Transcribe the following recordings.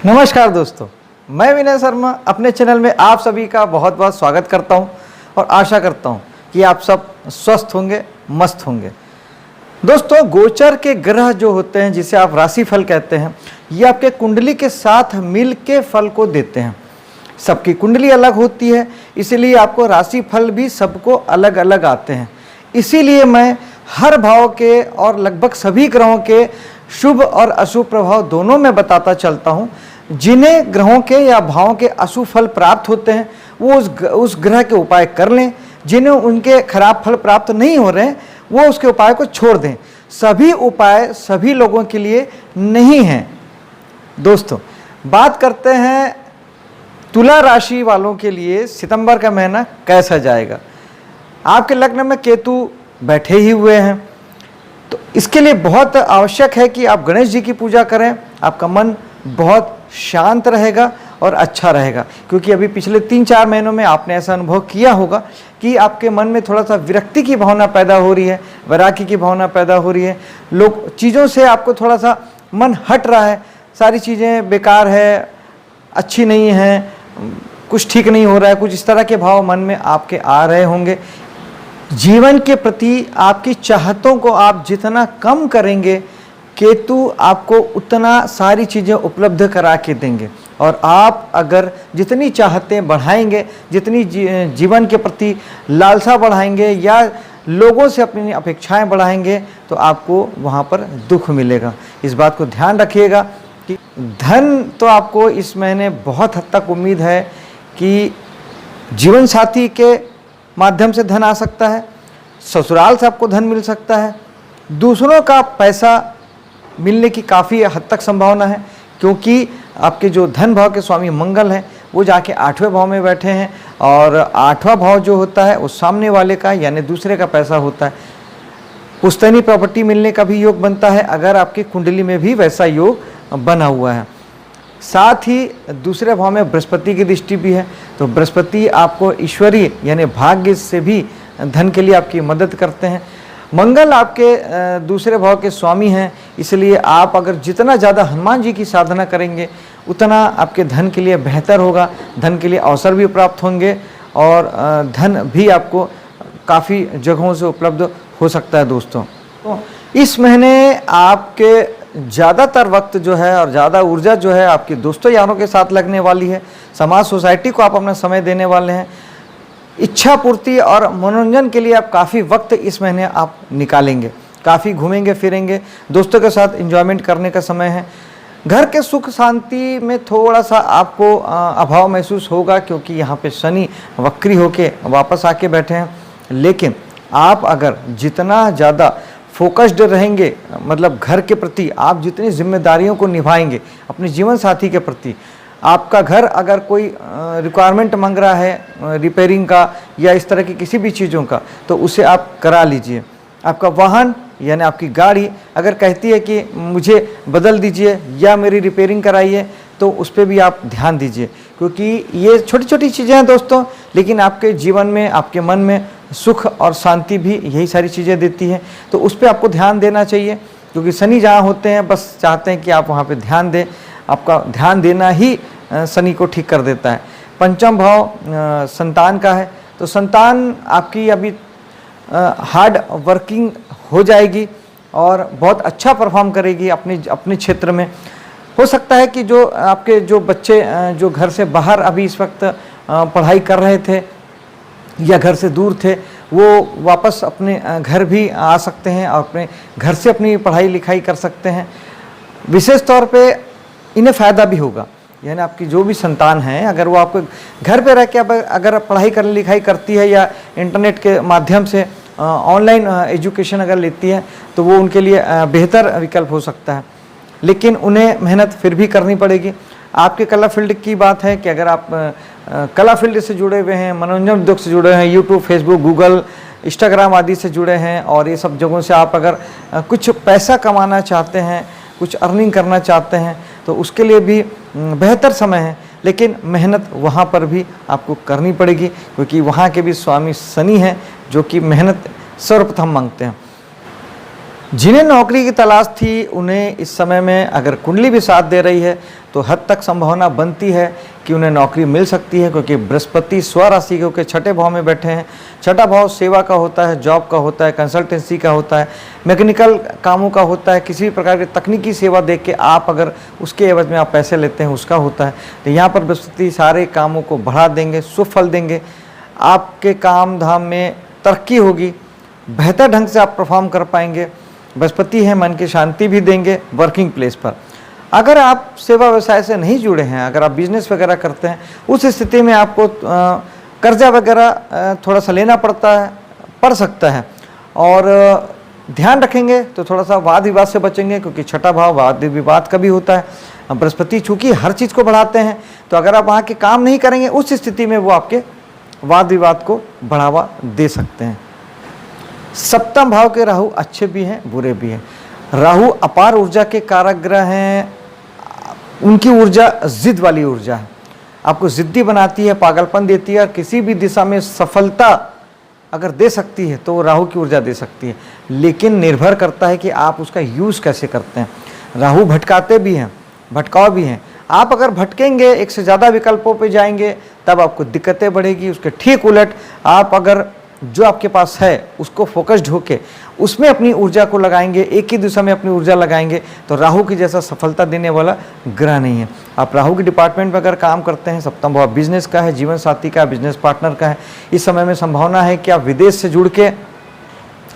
नमस्कार दोस्तों, मैं विनय शर्मा अपने चैनल में आप सभी का बहुत बहुत स्वागत करता हूं और आशा करता हूं कि आप सब स्वस्थ होंगे, मस्त होंगे। दोस्तों, गोचर के ग्रह जो होते हैं, जिसे आप राशिफल कहते हैं, ये आपके कुंडली के साथ मिल के फल को देते हैं। सबकी कुंडली अलग होती है, इसीलिए आपको राशिफल भी सबको अलग अलग आते हैं। इसीलिए मैं हर भाव के और लगभग सभी ग्रहों के शुभ और अशुभ प्रभाव दोनों में बताता चलता हूँ। जिन्हें ग्रहों के या भावों के अशुभ फल प्राप्त होते हैं वो उस ग्रह के उपाय कर लें। जिन्हें उनके खराब फल प्राप्त नहीं हो रहे हैं वो उसके उपाय को छोड़ दें। सभी उपाय सभी लोगों के लिए नहीं हैं। दोस्तों, बात करते हैं तुला राशि वालों के लिए सितंबर का महीना कैसा जाएगा। आपके लग्न में केतु बैठे ही हुए हैं, तो इसके लिए बहुत आवश्यक है कि आप गणेश जी की पूजा करें। आपका मन बहुत शांत रहेगा और अच्छा रहेगा, क्योंकि अभी पिछले 3-4 महीनों में आपने ऐसा अनुभव किया होगा कि आपके मन में थोड़ा सा विरक्ति की भावना पैदा हो रही है, वैराग्य की भावना पैदा हो रही है। लोग चीज़ों से आपको थोड़ा सा मन हट रहा है, सारी चीज़ें बेकार है, अच्छी नहीं है, कुछ ठीक नहीं हो रहा है, कुछ इस तरह के भाव मन में आपके आ रहे होंगे। जीवन के प्रति आपकी चाहतों को आप जितना कम करेंगे, केतु आपको उतना सारी चीज़ें उपलब्ध करा के देंगे। और आप अगर जितनी चाहतें बढ़ाएंगे, जितनी जीवन के प्रति लालसा बढ़ाएंगे या लोगों से अपनी अपेक्षाएं बढ़ाएंगे, तो आपको वहाँ पर दुख मिलेगा। इस बात को ध्यान रखिएगा कि धन तो आपको इस महीने बहुत हद तक उम्मीद है कि जीवन साथी के माध्यम से धन आ सकता है, ससुराल से आपको धन मिल सकता है, दूसरों का पैसा मिलने की काफ़ी हद तक संभावना है, क्योंकि आपके जो धन भाव के स्वामी मंगल हैं वो जाके 8वें भाव में बैठे हैं। और 8वां भाव जो होता है वो सामने वाले का यानी दूसरे का पैसा होता है। पुश्तैनी प्रॉपर्टी मिलने का भी योग बनता है अगर आपकी कुंडली में भी वैसा योग बना हुआ है। साथ ही दूसरे भाव में बृहस्पति की दृष्टि भी है, तो बृहस्पति आपको ईश्वरीय यानी भाग्य से भी धन के लिए आपकी मदद करते हैं। मंगल आपके दूसरे भाव के स्वामी हैं, इसलिए आप अगर जितना ज़्यादा हनुमान जी की साधना करेंगे उतना आपके धन के लिए बेहतर होगा। धन के लिए अवसर भी प्राप्त होंगे और धन भी आपको काफ़ी जगहों से उपलब्ध हो सकता है। दोस्तों, तो इस महीने आपके ज़्यादातर वक्त जो है और ज़्यादा ऊर्जा जो है आपके दोस्तों यारों के साथ लगने वाली है। समाज सोसाइटी को आप अपना समय देने वाले हैं। इच्छा पूर्ति और मनोरंजन के लिए आप काफ़ी वक्त इस महीने आप निकालेंगे, काफ़ी घूमेंगे फिरेंगे, दोस्तों के साथ एंजॉयमेंट करने का समय है। घर के सुख शांति में थोड़ा सा आपको अभाव महसूस होगा, क्योंकि यहाँ पे शनि वक्री होके वापस आके बैठे हैं। लेकिन आप अगर जितना ज़्यादा फोकस्ड रहेंगे, मतलब घर के प्रति आप जितनी जिम्मेदारियों को निभाएंगे अपने जीवन साथी के प्रति, आपका घर अगर कोई रिक्वायरमेंट मांग रहा है रिपेयरिंग का या इस तरह की किसी भी चीज़ों का, तो उसे आप करा लीजिए। आपका वाहन यानी आपकी गाड़ी अगर कहती है कि मुझे बदल दीजिए या मेरी रिपेयरिंग कराइए, तो उस पर भी आप ध्यान दीजिए, क्योंकि ये छोटी छोटी चीज़ें हैं दोस्तों, लेकिन आपके जीवन में आपके मन में सुख और शांति भी यही सारी चीज़ें देती हैं। तो उस पर आपको ध्यान देना चाहिए, क्योंकि शनि जहाँ होते हैं बस चाहते हैं कि आप वहाँ पर ध्यान दें। आपका ध्यान देना ही शनि को ठीक कर देता है। पंचम भाव संतान का है, तो संतान आपकी अभी हार्ड वर्किंग हो जाएगी और बहुत अच्छा परफॉर्म करेगी अपने क्षेत्र में। हो सकता है कि जो आपके जो बच्चे जो घर से बाहर अभी इस वक्त पढ़ाई कर रहे थे या घर से दूर थे, वो वापस अपने घर भी आ सकते हैं और अपने घर से अपनी पढ़ाई लिखाई कर सकते हैं। विशेष तौर पे इन्हें फ़ायदा भी होगा, यानी आपकी जो भी संतान है अगर वो आपको घर पे रह के अगर पढ़ाई कर लिखाई करती है या इंटरनेट के माध्यम से ऑनलाइन एजुकेशन अगर लेती है, तो वो उनके लिए बेहतर विकल्प हो सकता है। लेकिन उन्हें मेहनत फिर भी करनी पड़ेगी। आपके कला फील्ड की बात है कि अगर आप कला फील्ड से जुड़े हुए हैं, मनोरंजन उद्योग से जुड़े हैं, यूट्यूब, फेसबुक, गूगल, इंस्टाग्राम आदि से जुड़े हैं और ये सब जगहों से आप अगर कुछ पैसा कमाना चाहते हैं, कुछ अर्निंग करना चाहते हैं, तो उसके लिए भी बेहतर समय है। लेकिन मेहनत वहाँ पर भी आपको करनी पड़ेगी, क्योंकि वहाँ के भी स्वामी शनि हैं जो कि मेहनत सर्वप्रथम मांगते हैं। जिन्हें नौकरी की तलाश थी उन्हें इस समय में अगर कुंडली भी साथ दे रही है तो हद तक संभावना बनती है कि उन्हें नौकरी मिल सकती है, क्योंकि बृहस्पति स्वराशि के छठे भाव में बैठे हैं। छठा भाव सेवा का होता है, जॉब का होता है, कंसल्टेंसी का होता है, मैकेनिकल कामों का होता है, किसी भी प्रकार की तकनीकी सेवा देख के आप अगर उसके एवज में आप पैसे लेते हैं उसका होता है। तो यहाँ पर बृहस्पति सारे कामों को बढ़ा देंगे, सुफल देंगे, आपके काम धाम में तरक्की होगी, बेहतर ढंग से आप परफॉर्म कर पाएंगे। बृहस्पति है, मन की शांति भी देंगे वर्किंग प्लेस पर। अगर आप सेवा व्यवसाय से नहीं जुड़े हैं, अगर आप बिजनेस वगैरह करते हैं, उस स्थिति में आपको कर्जा वगैरह थोड़ा सा लेना पड़ सकता है, और ध्यान रखेंगे तो थोड़ा सा वाद विवाद से बचेंगे, क्योंकि छठा भाव वाद विवाद का भी होता है। बृहस्पति चूंकि हर चीज़ को बढ़ाते हैं, तो अगर आप वहाँ के काम नहीं करेंगे उस स्थिति में वो आपके वाद विवाद को बढ़ावा दे सकते हैं। सप्तम भाव के राहु अच्छे भी हैं, बुरे भी हैं। राहु अपार ऊर्जा के कारक ग्रह हैं, उनकी ऊर्जा जिद वाली ऊर्जा है, आपको जिद्दी बनाती है, पागलपन देती है, और किसी भी दिशा में सफलता अगर दे सकती है तो वो राहु की ऊर्जा दे सकती है, लेकिन निर्भर करता है कि आप उसका यूज़ कैसे करते हैं। राहु भटकाते भी हैं, भटकाव भी हैं। आप अगर भटकेंगे, एक से ज़्यादा विकल्पों पे जाएंगे, तब आपको दिक्कतें बढ़ेगी। उसके ठीक उलट आप अगर जो आपके पास है उसको फोकस्ड होके उसमें अपनी ऊर्जा को लगाएंगे, एक ही दिशा में अपनी ऊर्जा लगाएंगे, तो राहु की जैसा सफलता देने वाला ग्रह नहीं है। आप राहु के डिपार्टमेंट में अगर काम करते हैं, सप्तम भाव बिजनेस का है, जीवन साथी का, बिजनेस पार्टनर का है, इस समय में संभावना है कि आप विदेश से जुड़ के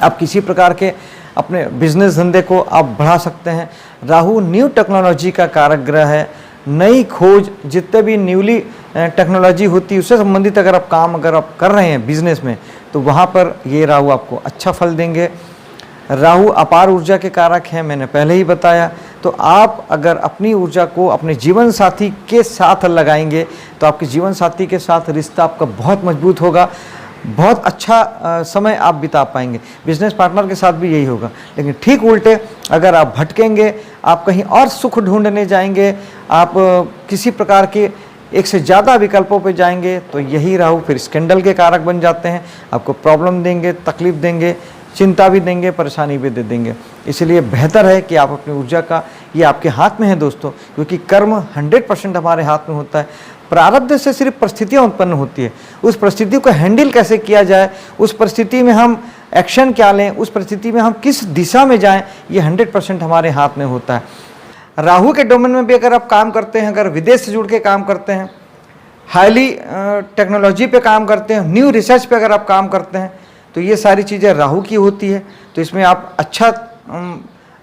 आप किसी प्रकार के अपने बिजनेस धंधे को आप बढ़ा सकते हैं। राहु न्यू टेक्नोलॉजी का कारक ग्रह है, नई खोज, जितने भी न्यूली टेक्नोलॉजी होती है उससे संबंधित अगर आप काम कर रहे हैं बिजनेस में, तो वहाँ पर ये राहु आपको अच्छा फल देंगे। राहु अपार ऊर्जा के कारक हैं, मैंने पहले ही बताया। तो आप अगर अपनी ऊर्जा को अपने जीवन साथी के साथ लगाएंगे तो आपके जीवन साथी के साथ रिश्ता आपका बहुत मजबूत होगा, बहुत अच्छा समय आप बिता पाएंगे। बिजनेस पार्टनर के साथ भी यही होगा। लेकिन ठीक उल्टे अगर आप भटकेंगे, आप कहीं और सुख ढूंढने जाएंगे, आप किसी प्रकार के एक से ज़्यादा विकल्पों पे जाएंगे, तो यही राहु फिर स्कैंडल के कारक बन जाते हैं, आपको प्रॉब्लम देंगे, तकलीफ देंगे, चिंता भी देंगे, परेशानी भी दे देंगे। इसलिए बेहतर है कि आप अपनी ऊर्जा का, ये आपके हाथ में है दोस्तों, क्योंकि कर्म 100% हमारे हाथ में होता है। प्रारब्ध से सिर्फ परिस्थितियाँ उत्पन्न होती है, उस परिस्थिति को हैंडल कैसे किया जाए, उस परिस्थिति में हम एक्शन क्या लें, उस परिस्थिति में हम किस दिशा में जाएं, ये 100% हमारे हाथ में होता है। राहु के डोमेन में भी अगर आप काम करते हैं, अगर विदेश से जुड़ के काम करते हैं, हाईली टेक्नोलॉजी पे काम करते हैं, न्यू रिसर्च पे अगर आप काम करते हैं, तो ये सारी चीज़ें राहु की होती है। तो इसमें आप अच्छा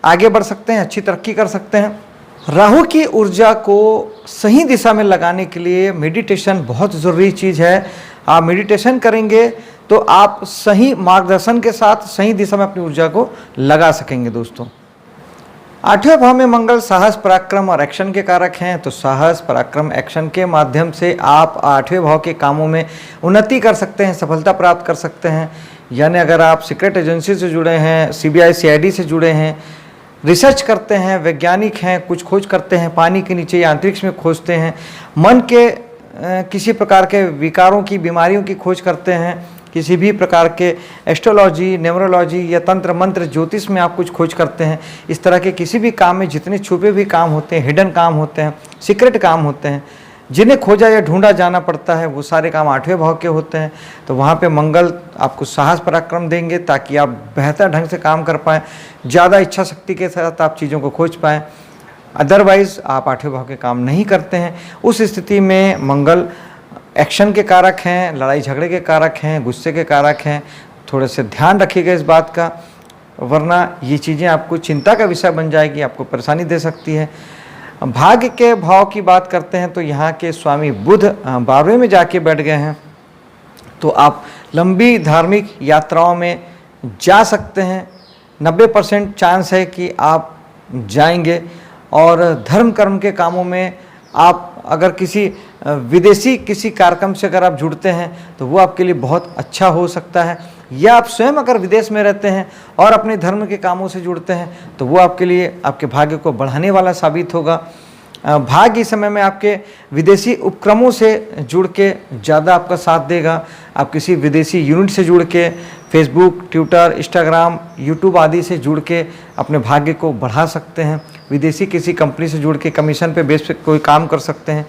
आगे बढ़ सकते हैं, अच्छी तरक्की कर सकते हैं। राहु की ऊर्जा को सही दिशा में लगाने के लिए मेडिटेशन बहुत ज़रूरी चीज़ है। आप मेडिटेशन करेंगे तो आप सही मार्गदर्शन के साथ सही दिशा में अपनी ऊर्जा को लगा सकेंगे दोस्तों। 8वें भाव में मंगल साहस, पराक्रम और एक्शन के कारक हैं। तो साहस, पराक्रम, एक्शन के माध्यम से आप 8वें भाव के कामों में उन्नति कर सकते हैं, सफलता प्राप्त कर सकते हैं। यानी अगर आप सीक्रेट एजेंसी से जुड़े हैं, CBI CID से जुड़े हैं, रिसर्च करते हैं, वैज्ञानिक हैं, कुछ खोज करते हैं, पानी के नीचे या अंतरिक्ष में खोजते हैं, मन के किसी प्रकार के विकारों की, बीमारियों की खोज करते हैं, किसी भी प्रकार के एस्ट्रोलॉजी, न्यूमरोलॉजी या तंत्र मंत्र, ज्योतिष में आप कुछ खोज करते हैं, इस तरह के किसी भी काम में जितने छुपे हुए काम होते हैं, हिडन काम होते हैं, सीक्रेट काम होते हैं, जिन्हें खोजा या ढूंढा जाना पड़ता है, वो सारे काम 8वें भाव के होते हैं। तो वहाँ पे मंगल आपको साहस पराक्रम देंगे ताकि आप बेहतर ढंग से काम कर पाएँ, ज़्यादा इच्छा शक्ति के साथ आप चीज़ों को खोज पाएँ। अदरवाइज़ आप 8वें भाव के काम नहीं करते हैं, उस स्थिति में मंगल एक्शन के कारक हैं, लड़ाई झगड़े के कारक हैं, गुस्से के कारक हैं। थोड़े से ध्यान रखिएगा इस बात का, वरना ये चीज़ें आपको चिंता का विषय बन जाएगी, आपको परेशानी दे सकती है। भाग्य के भाव की बात करते हैं तो यहाँ के स्वामी बुध 12वें में जाके बैठ गए हैं, तो आप लंबी धार्मिक यात्राओं में जा सकते हैं। 90% चांस है कि आप जाएंगे। और धर्म कर्म के कामों में आप अगर किसी विदेशी किसी कार्यक्रम से अगर आप जुड़ते हैं तो वो आपके लिए बहुत अच्छा हो सकता है। या आप स्वयं अगर विदेश में रहते हैं और अपने धर्म के कामों से जुड़ते हैं तो वो आपके लिए आपके भाग्य को बढ़ाने वाला साबित होगा। भाग्य इस समय में आपके विदेशी उपक्रमों से जुड़ के ज़्यादा आपका साथ देगा। आप किसी विदेशी यूनिट से जुड़ के फेसबुक, ट्विटर, इंस्टाग्राम, यूट्यूब आदि से जुड़ के अपने भाग्य को बढ़ा सकते हैं। विदेशी किसी कंपनी से जुड़ के कमीशन पे बेस पे कोई काम कर सकते हैं।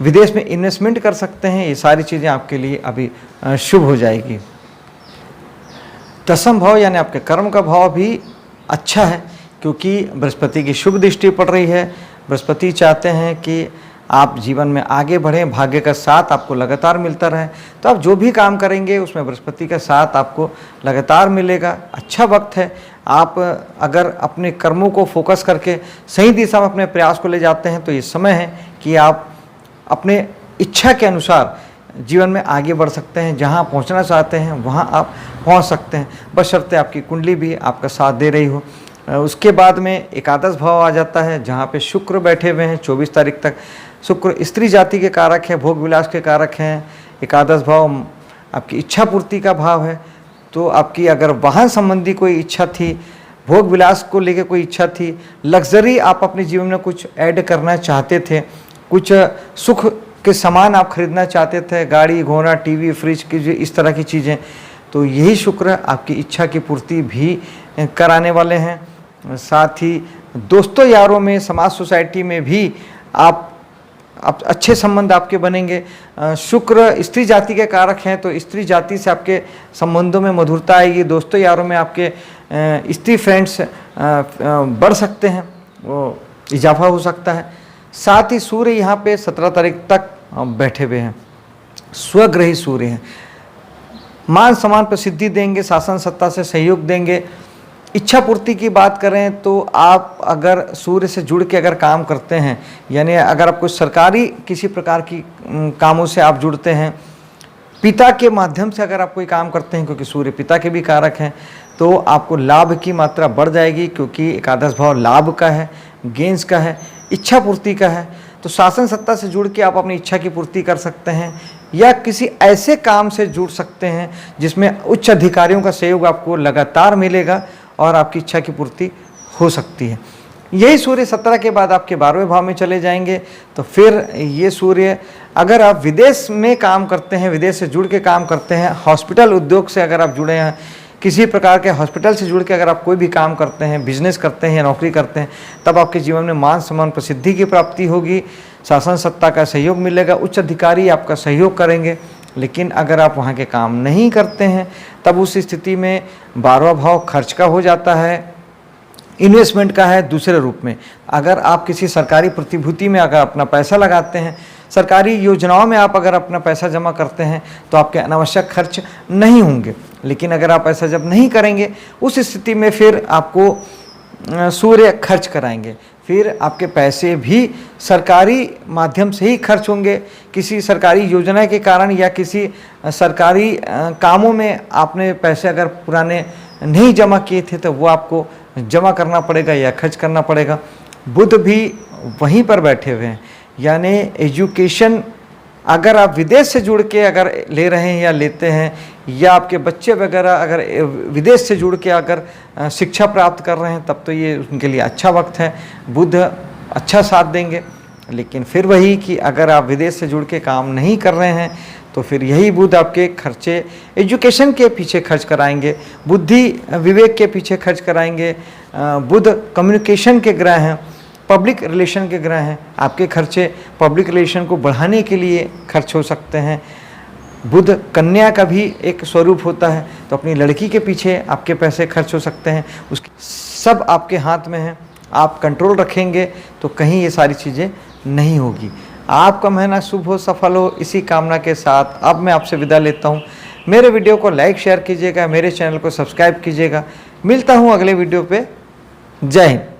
विदेश में इन्वेस्टमेंट कर सकते हैं। ये सारी चीज़ें आपके लिए अभी शुभ हो जाएगी। दसम भाव यानी आपके कर्म का भाव भी अच्छा है, क्योंकि बृहस्पति की शुभ दृष्टि पड़ रही है। बृहस्पति चाहते हैं कि आप जीवन में आगे बढ़ें, भाग्य का साथ आपको लगातार मिलता रहे। तो आप जो भी काम करेंगे उसमें बृहस्पति का साथ आपको लगातार मिलेगा। अच्छा वक्त है। आप अगर अपने कर्मों को फोकस करके सही दिशा में अपने प्रयास को ले जाते हैं तो ये समय है कि आप अपने इच्छा के अनुसार जीवन में आगे बढ़ सकते हैं। जहाँ पहुँचना चाहते हैं वहाँ आप पहुँच सकते हैं, बशर्ते आपकी कुंडली भी आपका साथ दे रही हो। उसके बाद में एकादश भाव आ जाता है, जहाँ पे शुक्र बैठे हुए हैं 24 तारीख तक। शुक्र स्त्री जाति के कारक है, भोग विलास के कारक हैं। एकादश भाव आपकी इच्छा पूर्ति का भाव है। तो आपकी अगर वाहन संबंधी कोई इच्छा थी, भोग विलास को लेकर कोई इच्छा थी, लग्जरी आप अपने जीवन में कुछ ऐड करना चाहते थे, कुछ सुख के सामान आप खरीदना चाहते थे, गाड़ी घोड़ा, टीवी, फ्रिज की जो इस तरह की चीज़ें, तो यही शुक्र आपकी इच्छा की पूर्ति भी कराने वाले हैं। साथ ही दोस्तों यारों में, समाज सोसाइटी में भी आप अच्छे संबंध आपके बनेंगे। शुक्र स्त्री जाति के कारक हैं, तो स्त्री जाति से आपके संबंधों में मधुरता आएगी। दोस्तों यारों में आपके स्त्री फ्रेंड्स बढ़ सकते हैं, वो इजाफा हो सकता है। साथ ही सूर्य यहाँ पे 17 तारीख तक बैठे हुए हैं, स्वग्रही सूर्य हैं। मान सम्मान प्रसिद्धि देंगे, शासन सत्ता से सहयोग देंगे। इच्छा पूर्ति की बात करें तो आप अगर सूर्य से जुड़ के अगर काम करते हैं, यानी अगर आप कोई सरकारी किसी प्रकार की कामों से आप जुड़ते हैं, पिता के माध्यम से अगर आप कोई काम करते हैं, क्योंकि सूर्य पिता के भी कारक हैं, तो आपको लाभ की मात्रा बढ़ जाएगी, क्योंकि एकादश भाव लाभ का है, गेंस का है, इच्छा पूर्ति का है। तो शासन सत्ता से जुड़ के आप अपनी इच्छा की पूर्ति कर सकते हैं, या किसी ऐसे काम से जुड़ सकते हैं जिसमें उच्च अधिकारियों का सहयोग आपको लगातार मिलेगा और आपकी इच्छा की पूर्ति हो सकती है। यही सूर्य 17 के बाद आपके 12वें भाव में चले जाएंगे। तो फिर ये सूर्य, अगर आप विदेश में काम करते हैं, विदेश से जुड़ के काम करते हैं, हॉस्पिटल उद्योग से अगर आप जुड़े हैं, किसी प्रकार के हॉस्पिटल से जुड़ के अगर आप कोई भी काम करते हैं, बिजनेस करते हैं या नौकरी करते हैं, तब आपके जीवन में मान सम्मान प्रसिद्धि की प्राप्ति होगी, शासन सत्ता का सहयोग मिलेगा, उच्च अधिकारी आपका सहयोग करेंगे। लेकिन अगर आप वहाँ के काम नहीं करते हैं, तब उस स्थिति में 12वां भाव खर्च का हो जाता है, इन्वेस्टमेंट का है दूसरे रूप में। अगर आप किसी सरकारी प्रतिभूति में अगर अपना पैसा लगाते हैं, सरकारी योजनाओं में आप अगर अपना पैसा जमा करते हैं, तो आपके अनावश्यक खर्च नहीं होंगे। लेकिन अगर आप ऐसा जब नहीं करेंगे, उस स्थिति में फिर आपको सूर्य खर्च कराएंगे। फिर आपके पैसे भी सरकारी माध्यम से ही खर्च होंगे, किसी सरकारी योजना के कारण या किसी सरकारी कामों में आपने पैसे अगर पुराने नहीं जमा किए थे, तो वो आपको जमा करना पड़ेगा या खर्च करना पड़ेगा। बुध भी वहीं पर बैठे हुए हैं, यानी एजुकेशन अगर आप विदेश से जुड़ के अगर ले रहे हैं या लेते हैं, या आपके बच्चे वगैरह अगर विदेश से जुड़ के अगर शिक्षा प्राप्त कर रहे हैं, तब तो ये उनके लिए अच्छा वक्त है। बुध अच्छा साथ देंगे। लेकिन फिर वही कि अगर आप विदेश से जुड़ के काम नहीं कर रहे हैं, तो फिर यही बुध आपके खर्चे एजुकेशन के पीछे खर्च कराएंगे, बुद्धि विवेक के पीछे खर्च कराएंगे। बुध कम्युनिकेशन के ग्रह हैं, पब्लिक रिलेशन के ग्रह हैं। आपके खर्चे पब्लिक रिलेशन को बढ़ाने के लिए खर्च हो सकते हैं। बुध कन्या का भी एक स्वरूप होता है, तो अपनी लड़की के पीछे आपके पैसे खर्च हो सकते हैं। उसके सब आपके हाथ में है, आप कंट्रोल रखेंगे तो कहीं ये सारी चीज़ें नहीं होगी। आपका महीना शुभ हो, सफल हो, इसी कामना के साथ अब मैं आपसे विदा लेता हूँ। मेरे वीडियो को लाइक शेयर कीजिएगा, मेरे चैनल को सब्सक्राइब कीजिएगा। मिलता हूँ अगले वीडियो पे। जय हिंद।